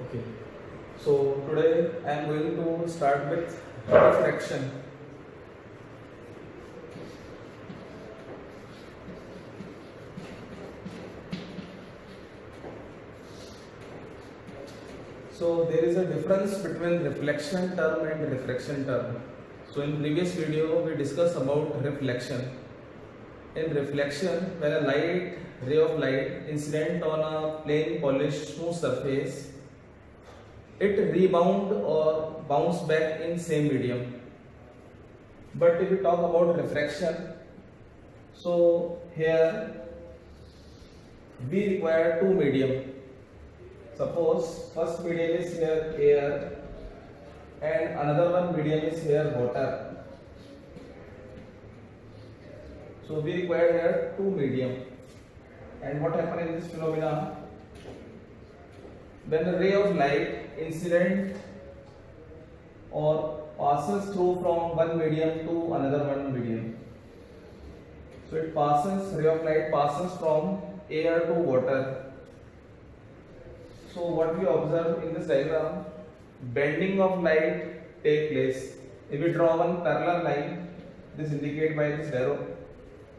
Okay, so today I am going to start with refraction. So there is a difference between reflection term and refraction term. So in previous video we discussed about reflection. In reflection, when a ray of light incident on a plain polished smooth surface, it rebound or bounce back in same medium. But if we talk about refraction, so here we require two medium. Suppose first medium is here air and another one medium is here water. So we require here two medium. And what happens in this phenomena? When a ray of light incident or passes through from one medium to another one medium. So it passes, ray of light passes from air to water. So what we observe in this diagram, bending of light take place. If we draw one parallel line, this indicated by this arrow,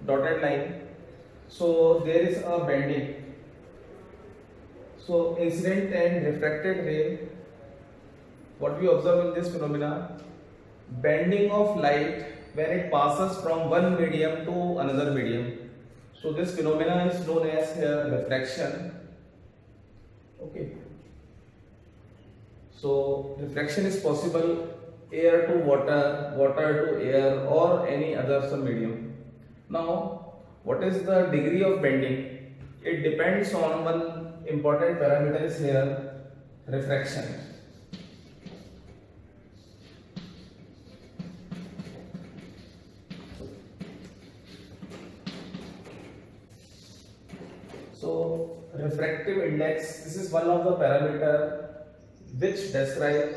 dotted line. So there is a bending. So incident and refracted ray, what we observe in this phenomena, bending of light when it passes from one medium to another medium. So this phenomena is known as refraction. Okay. So refraction is possible air to water, water to air, or any other some medium. Now, what is the degree of bending? It depends on one important parameter is here, refraction. So refractive index, this is one of the parameter which describe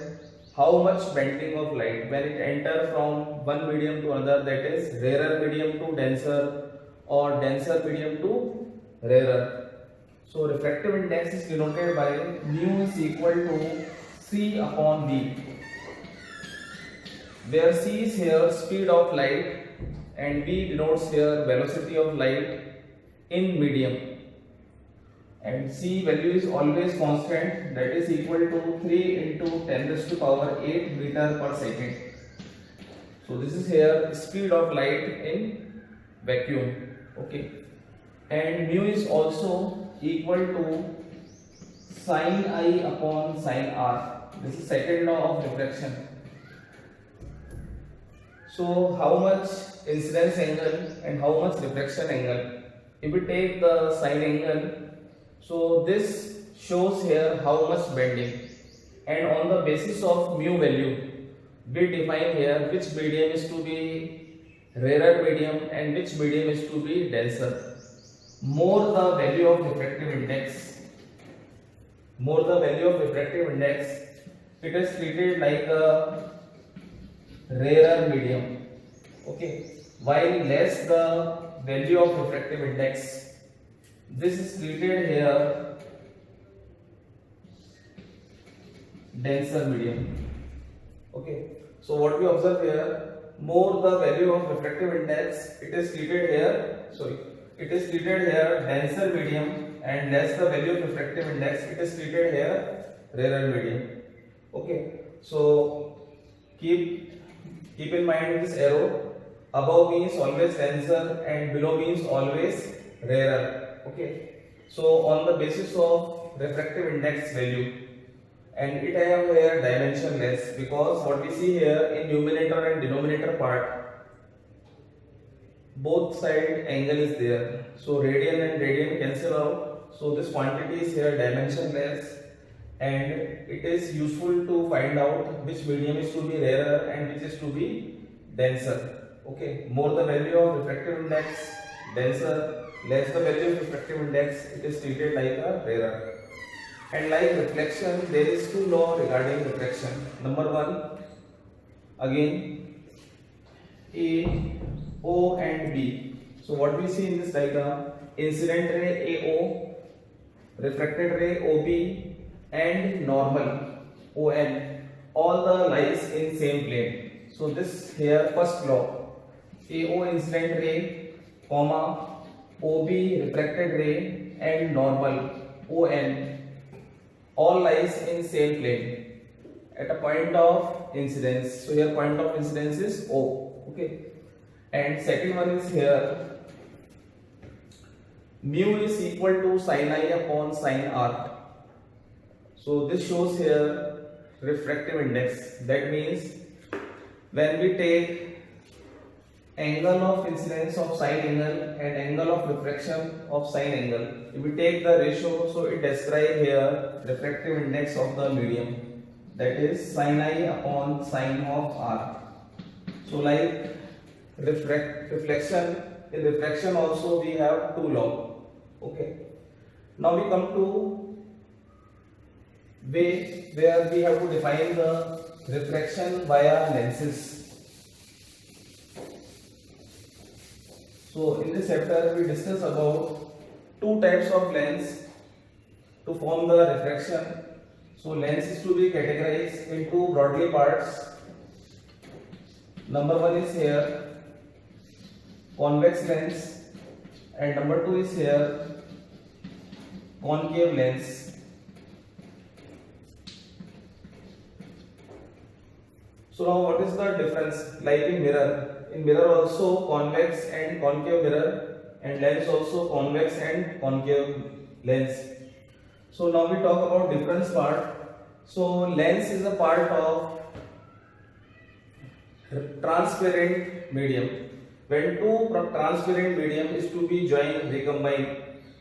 how much bending of light when it enter from one medium to another, that is rarer medium to denser or denser medium to rarer. So refractive index is denoted by mu is equal to C upon V, where C is here speed of light and V denotes here velocity of light in medium. And C value is always constant, that is equal to 3 into 10 raised to power 8 meter per second. So this is here speed of light in vacuum. Okay. And mu is also equal to sin I upon sin R. This is second law of refraction. So how much incidence angle and how much refraction angle? If we take the sine angle, so this shows here how much bending, and on the basis of mu value we define here which medium is to be rarer medium and which medium is to be denser. More the value of refractive index, it is treated like a rarer medium. Okay, while less the value of refractive index, this is treated here denser medium. Okay, so what we observe here, more the value of refractive index, it is treated here denser medium, and less the value of refractive index, it is treated here rarer medium. Okay, so keep in mind this arrow, above means always denser and below means always rarer. Okay, so on the basis of refractive index value, and it have here dimensionless, because what we see here in numerator and denominator part, both side angle is there, so radian and radian cancel out, so this quantity is here dimensionless, and it is useful to find out which medium is to be rarer and which is to be denser. Okay, more the value of refractive index, denser, less the value of refractive index, it is treated like a rarer. And like reflection, there is two law regarding reflection. Number one, again A, O and B. So what we see in this diagram, incident ray AO, refracted ray OB, and normal ON, all the lies in same plane. So this here first law, AO incident ray, comma, OB refracted ray and normal ON, all lies in same plane at a point of incidence. So here point of incidence is O. Okay. And second one is here, mu is equal to sin I upon sin R. So this shows here refractive index. That means when we take angle of incidence of sine angle and angle of refraction of sine angle, if we take the ratio, so it describes here refractive index of the medium, that is sin I upon sin of R. So like reflection, in refraction also we have two law. Okay. Now we come to way where we have to define the refraction via lenses. So in this chapter we discuss about two types of lens to form the refraction. So lens is to be categorized into broadly parts. Number one is here convex lens and number two is here concave lens. So now what is the difference? Like in mirror also convex and concave mirror, and lens also convex and concave lens. So now we talk about difference part. So lens is a part of transparent medium. When two transparent medium is to be joined, recombined,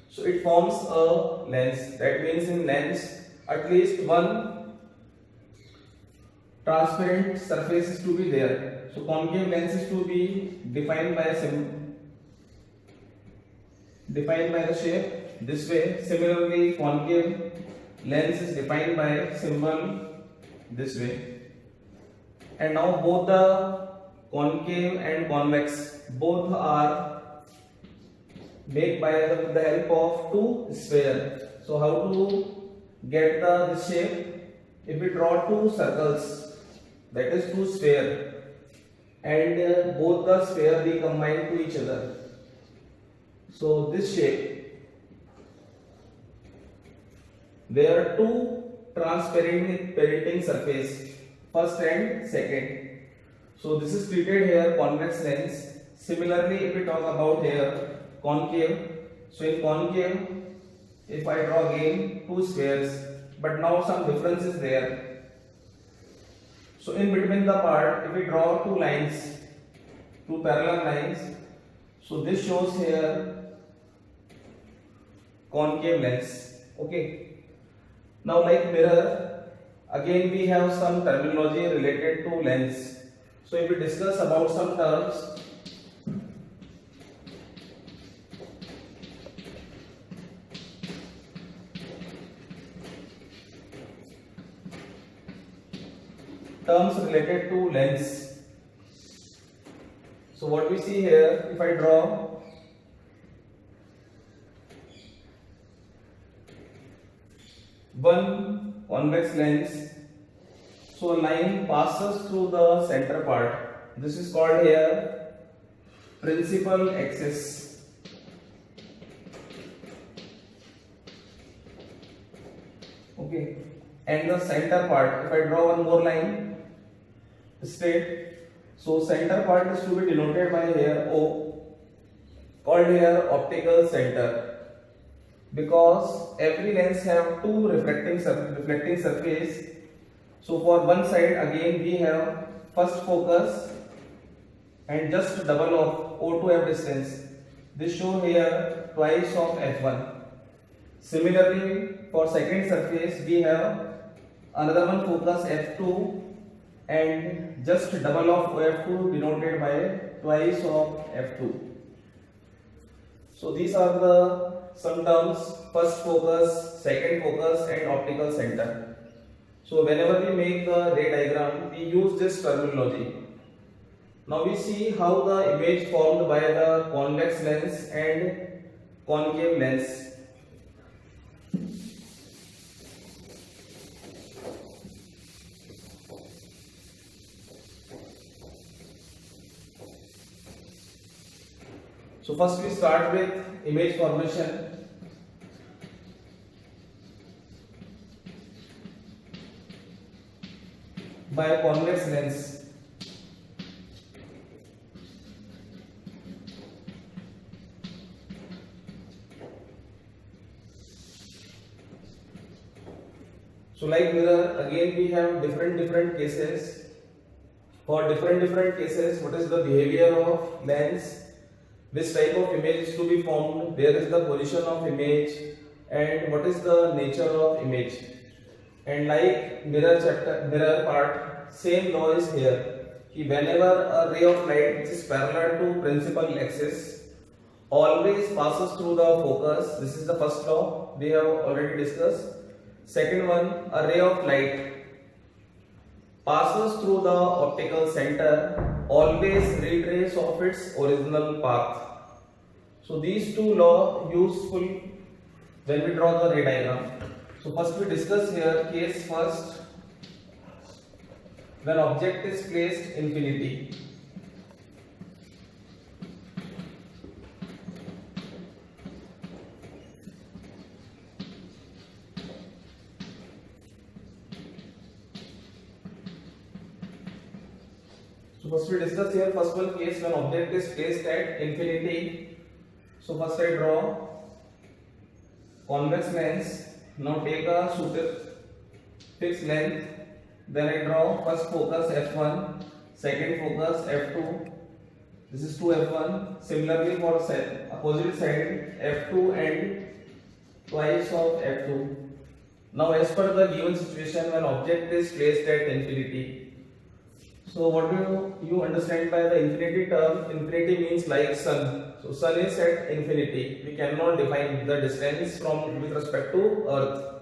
so it forms a lens. That means in lens at least one transparent surface is to be there. So concave lens is to be defined by the shape this way. Similarly, concave lens is defined by symbol this way. And now both the concave and convex both are made by the help of two spheres. So how to get this shape? If we draw two circles, that is two spheres, and both the spheres we combine to each other. So this shape, there are two transparent parenting surface, first and second. So this is treated here convex lens. Similarly, if we talk about here concave, so in concave, if I draw again two spheres, but now some difference is there. So in between the part, if we draw two lines, two parallel lines, so this shows here concave lens. Okay. Now like mirror, again we have some terminology related to lens. So if we discuss about some terms, related to lens. So what we see here, if I draw one convex lens, so a line passes through the center part. This is called here principal axis. Okay, and the center part, if I draw one more line straight, so center part is to be denoted by here O, called here optical center, because every lens have two reflecting surface. So for one side again we have first focus and just double of O to F distance. This show here twice of F1. Similarly, for second surface we have another one focus F2 and just double of F2 denoted by twice of F2. So these are the some terms: first focus, second focus and optical center. So whenever we make the ray diagram, we use this terminology. Now we see how the image formed by the convex lens and concave lens. So first we start with image formation. By a convex lens. So like mirror, again we have different cases. For different cases, what is the behavior of lens? Which type of image is to be formed? Where is the position of image? And what is the nature of image? And like mirror part, same law is here. Whenever a ray of light which is parallel to principal axis always passes through the focus. This is the first law we have already discussed. Second one, a ray of light passes through the optical center, always retrace of its original path. So these two laws useful when we draw the ray diagram. So first we discuss here case first, when object is placed infinity. So first we discuss here first one case when object is placed at infinity. So first I draw convex lens. Now take a suited fixed length. Then I draw first focus f1, second focus f2. This is 2f1. Similarly for opposite side f2 and twice of f2. Now as per the given situation when object is placed at infinity. So what do you understand by the infinity term? Infinity means like sun. So sun is at infinity. We cannot define the distance from with respect to earth.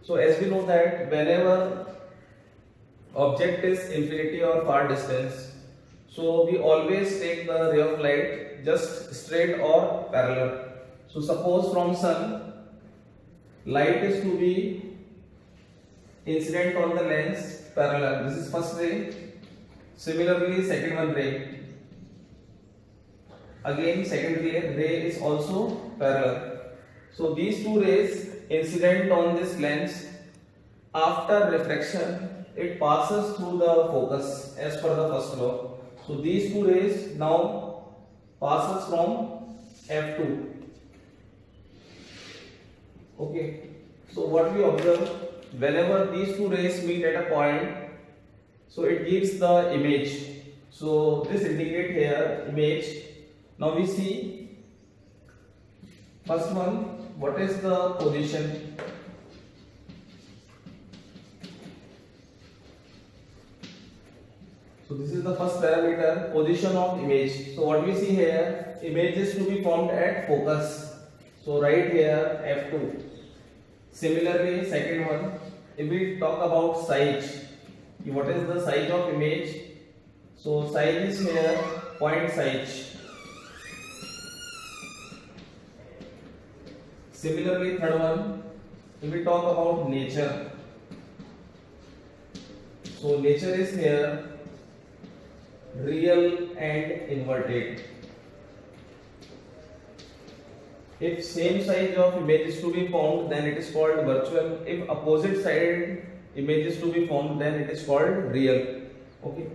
So as we know that whenever object is infinity or far distance, so we always take the ray of light just straight or parallel. So suppose from sun, light is to be incident on the lens parallel. This is first ray. Similarly, second one ray. Again, second ray is also parallel. So these two rays incident on this lens. After refraction, it passes through the focus as per the first law. So these two rays now passes from f2. Okay. So what we observe, whenever these two rays meet at a point, so it gives the image. So this indicate here image. Now we see first one, what is the position? So this is the first parameter, position of image. So what we see here, image is to be formed at focus. So right here f2. Similarly, second one, if we talk about size, what is the size of image? So size is here point size. Similarly, third one, if we talk about nature, so nature is here real and inverted. If same size of image is to be formed, then it is called virtual. If opposite side image is to be formed, then it is called real. Okay.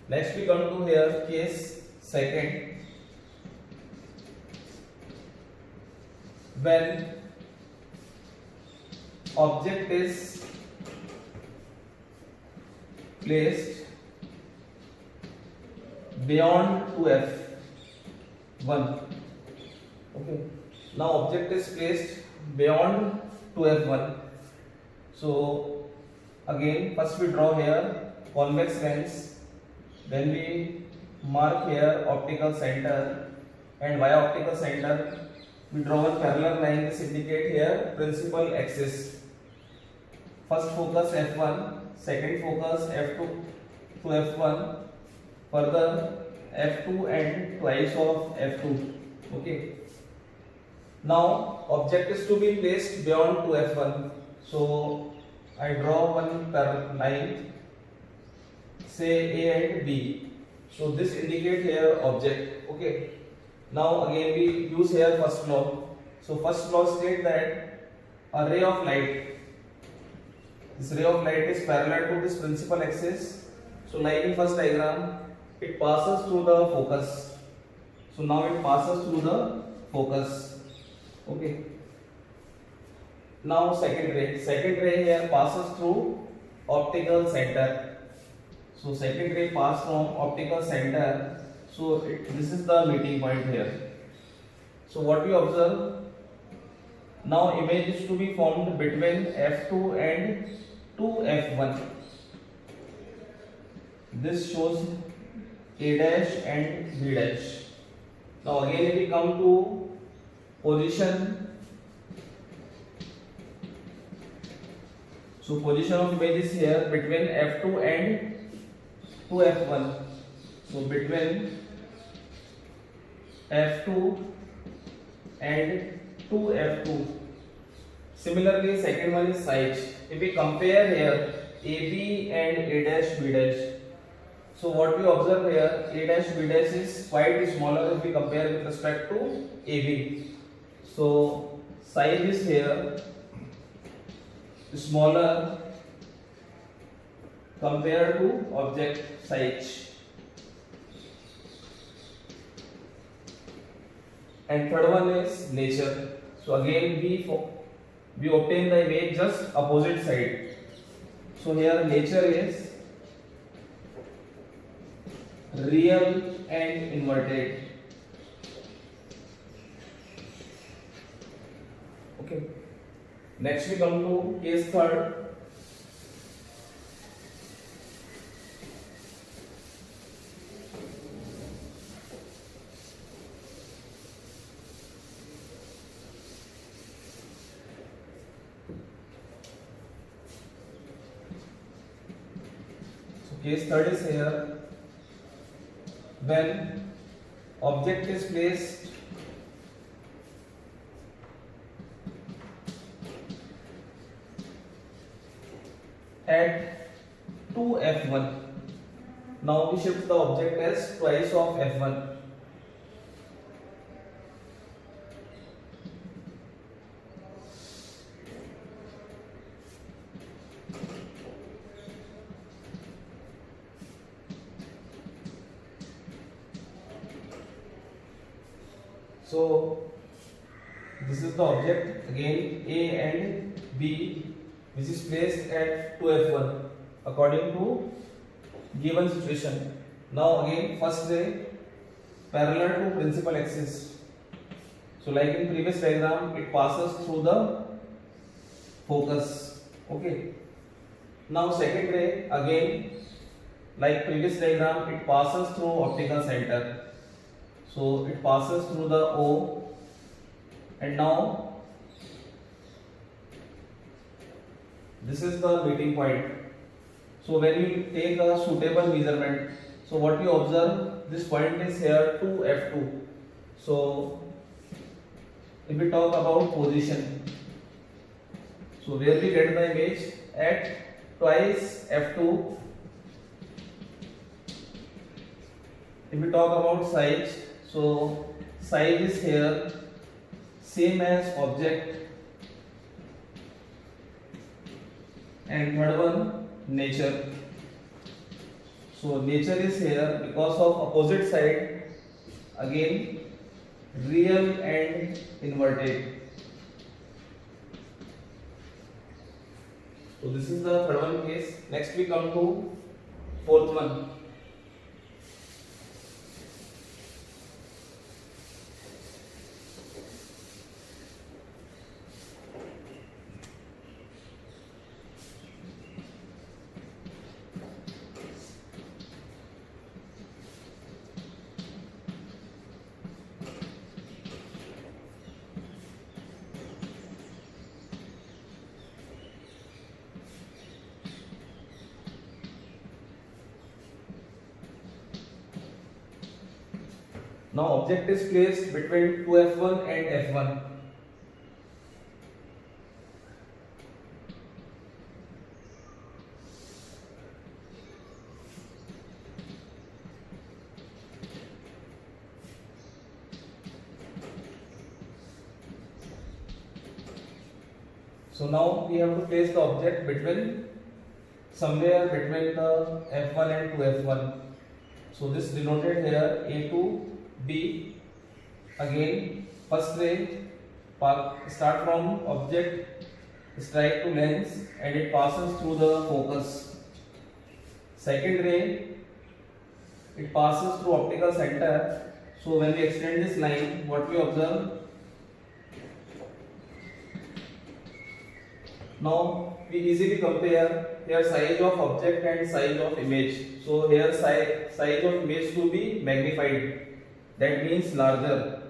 Next we come to here case second. When object is placed beyond 2f1. Okay. Now object is placed beyond 2f1. So again, first we draw here convex lens. Then we mark here optical center, and via optical center we draw one parallel line. This indicate here principal axis. First focus f1, second focus f2 to f1, further f2 and twice of f2. Okay. Now object is to be placed beyond 2f1. So I draw one parallel line, say A and B. So this indicate here object. Okay. Now again we use here first law. So first law states that a ray of light, this ray of light is parallel to this principal axis. So like in first diagram, it passes through the focus. So now it passes through the focus. Okay. Now second ray here passes through optical center. So second ray pass from optical center. So this is the meeting point here. So what we observe, now image is to be formed between F2 and 2F1. This shows A dash and B dash. Now again if we come to position, so position of image is here between F2 and 2F1. So between F2 and 2F2. Similarly, second one is size. If we compare here AB and A dash B dash, so what we observe here, A dash B dash is quite smaller if we compare with respect to AB. So size is here smaller compared to object size. And third one is nature. So again we obtain the image just opposite side. So here nature is real and inverted. Okay. Next we come to case third. Case third is here. When object is placed at 2F1. Now we shift the object as twice of F1. So this is the object again A and B, which is placed at 2F1 according to given situation. Now again first ray parallel to principal axis. So like in previous diagram, it passes through the focus. Okay. Now second ray again like previous diagram, it passes through optical center. So it passes through the O, and now this is the meeting point. So when you take a suitable measurement, so what you observe, this point is here 2F2. So if we talk about position, so where we get the image at twice F2. If we talk about size, so size is here same as object, and third one nature. So nature is here because of opposite side, again real and inverted. So this is the third one case. Next we come to fourth one. Now object is placed between 2F1 and F1. So now we have to place the object between somewhere between the f1 and 2f1. So this denoted here a to b. Again, first ray start from object, strike to lens, and it passes through the focus. Second ray, it passes through optical center. So when we extend this line, what we observe? Now we easily compare here size of object and size of image. So here size of image to be magnified, that means larger.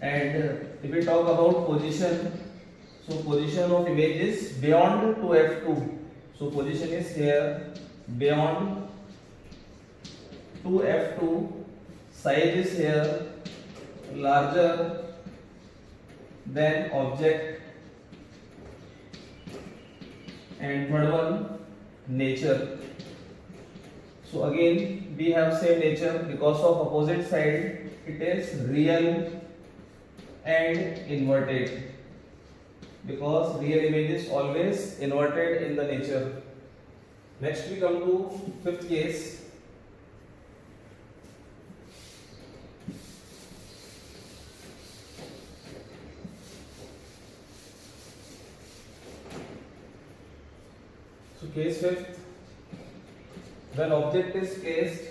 And if we talk about position, so position of image is beyond 2f2. So position is here beyond 2f2. Size is here larger than object. And third one, nature. So again we have same nature because of opposite side it is real and inverted, because real image is always inverted in the nature. Next we come to fifth case. So case fifth, when object is placed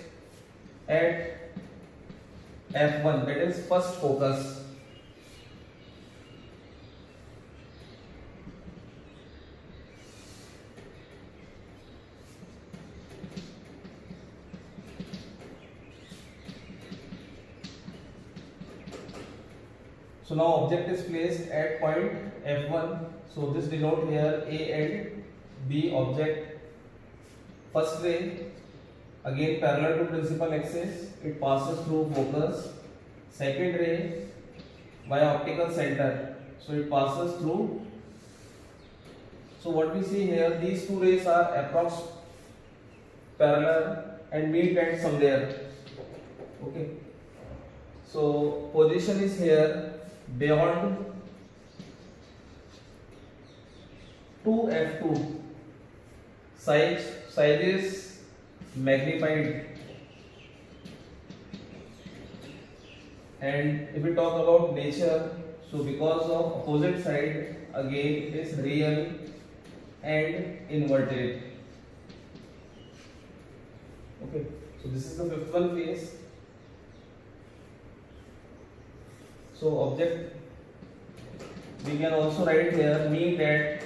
at f1, that is first focus. So now object is placed at point f1. So this denote here A and B object. First ray again parallel to principal axis, it passes through focus. Second ray via optical center, so it passes through. So what we see here, these two rays are approx parallel and meet at somewhere. Okay. So position is here beyond 2f2. Size is magnified. And if we talk about nature, so because of opposite side again it is real and inverted. Okay, so this is the fifth one case. So object we can also write here meet at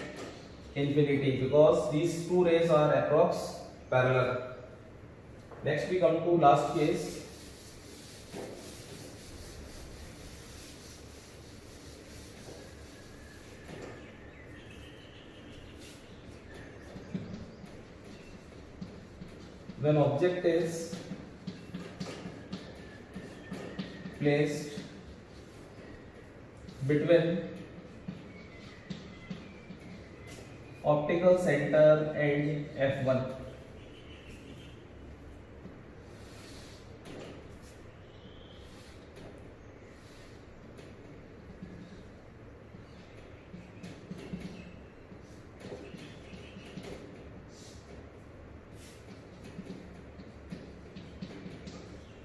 infinity, because these two rays are approx parallel. Next we come to last case. When object is placed between optical center and f1.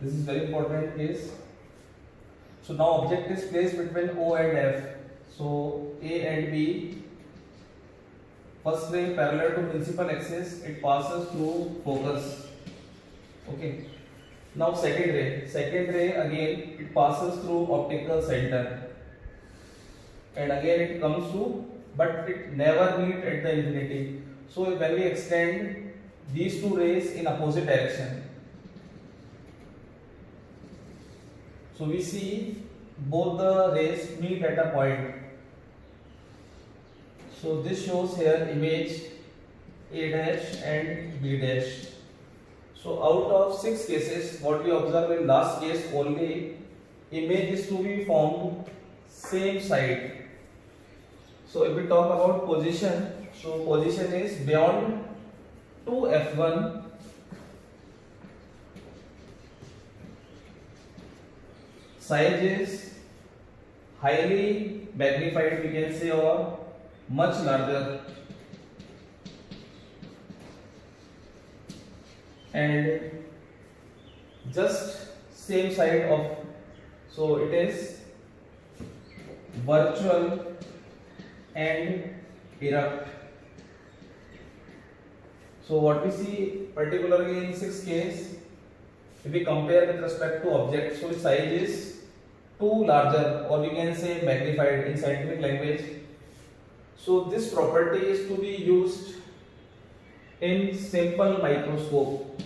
This is very important case. So now object is placed between O and F. So A and B. First ray parallel to principal axis, it passes through focus. Okay. Now second ray again it passes through optical center, and again it comes to, but it never meet at the infinity. So when we extend these two rays in opposite direction, so we see both the rays meet at a point. So this shows here image A dash and B dash. So out of 6 cases, what we observe in last case only, image is to be formed same side. So if we talk about position, so position is beyond 2f1. Size is highly magnified, we can say, or much larger, and just same side of, so it is virtual and erupt. So what we see particularly in 6 case, if we compare with respect to object, so its size is too larger, or we can say magnified in scientific language. So this property is to be used in simple microscope.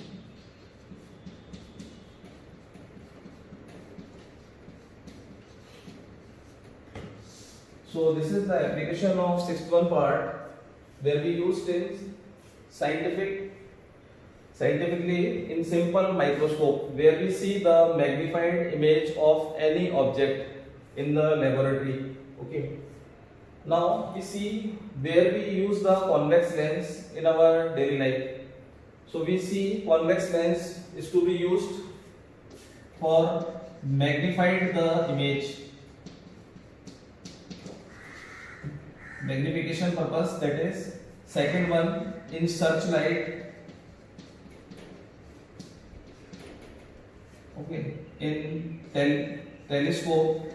So this is the application of 61 part, where we used in scientifically in simple microscope, where we see the magnified image of any object in the laboratory. Okay. Now we see where we use the convex lens in our daily life. So we see convex lens is to be used for magnified the image, magnification purpose, that is. Second one, in searchlight, okay, in telescope,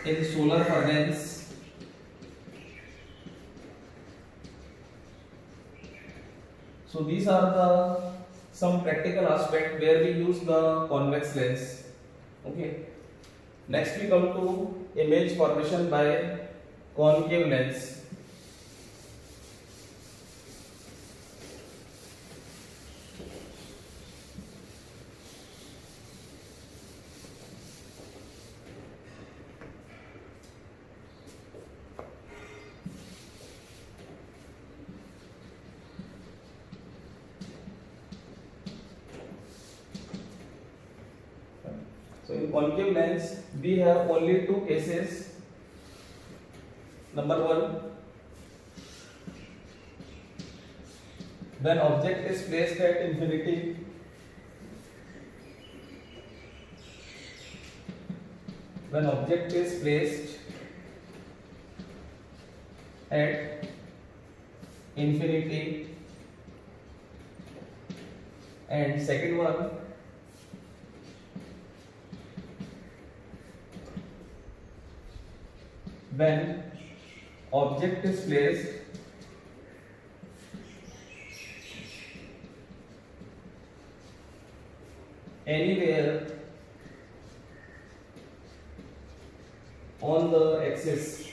in solar furnace, so these are the some practical aspect where we use the convex lens. Okay. Next we come to image formation by concave lens. So in concave lens we have only two cases. Number one, when object is placed at infinity, when object is placed at infinity, and second one, when object is placed anywhere on the axis.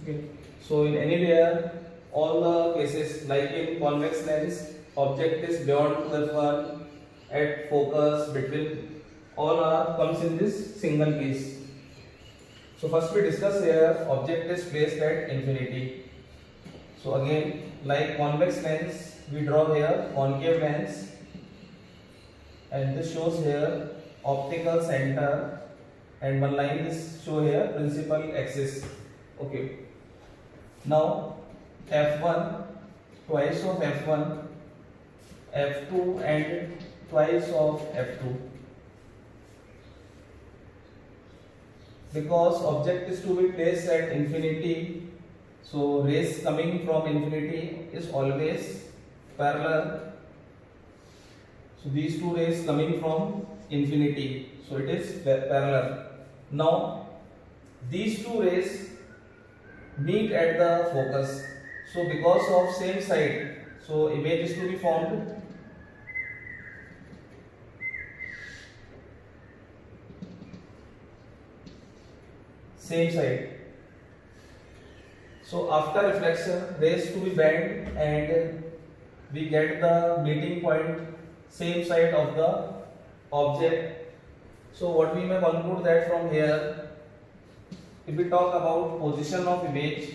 Okay. So in anywhere, all the cases, like in convex lens, object is beyond the one, at focus, between, all are comes in this single case. So first we discuss here, object is placed at infinity. So again, like convex lens, we draw here concave lens, and this shows here optical center, and one line is show here principal axis. Okay. Now f1, twice of f1, f2 and twice of f2. Because object is to be placed at infinity, so rays coming from infinity is always parallel. So these two rays coming from infinity, so it is parallel. Now these two rays meet at the focus. So because of same side, so image is to be formed. Same side. So after reflection, rays to be bent and we get the meeting point same side of the object. So what we may conclude that from here, if we talk about position of image,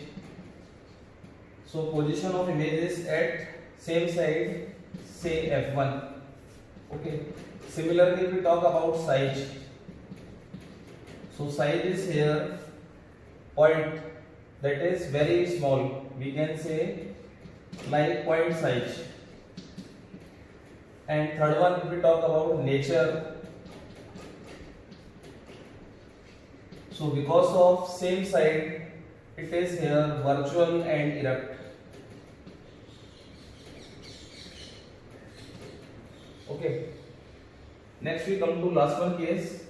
so position of image is at same side, say f1. Okay. Similarly, if we talk about size, so size is here point, that is very small, we can say like point size. And third one, if we talk about nature, So because of same side, it is here virtual and erect. Okay. Next we come to last one case.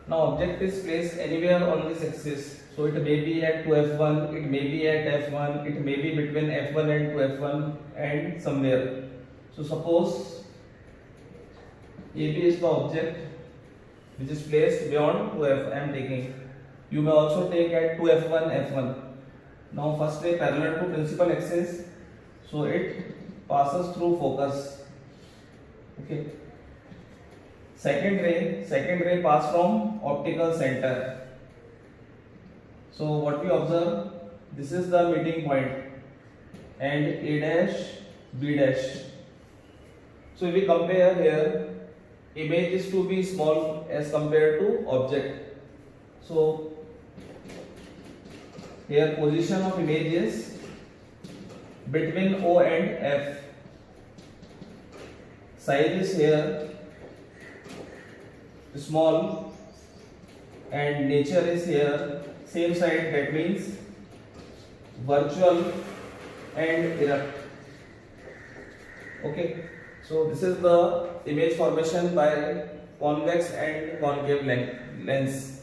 Now object is placed anywhere on this axis. So it may be at 2f1, it may be at f1, it may be between f1 and 2f1 and somewhere. So suppose AB is the object which is placed beyond 2f. I am taking. You may also take at 2f1, f1. Now first ray parallel to principal axis. So it passes through focus. Okay. Second ray pass from optical center. So what we observe, this is the meeting point and A dash, B dash. So if we compare here, image is to be small as compared to object. So here position of image is between O and F. Size is here small and nature is here same side, that means virtual and erect. Okay, so this is the image formation by convex and concave lens.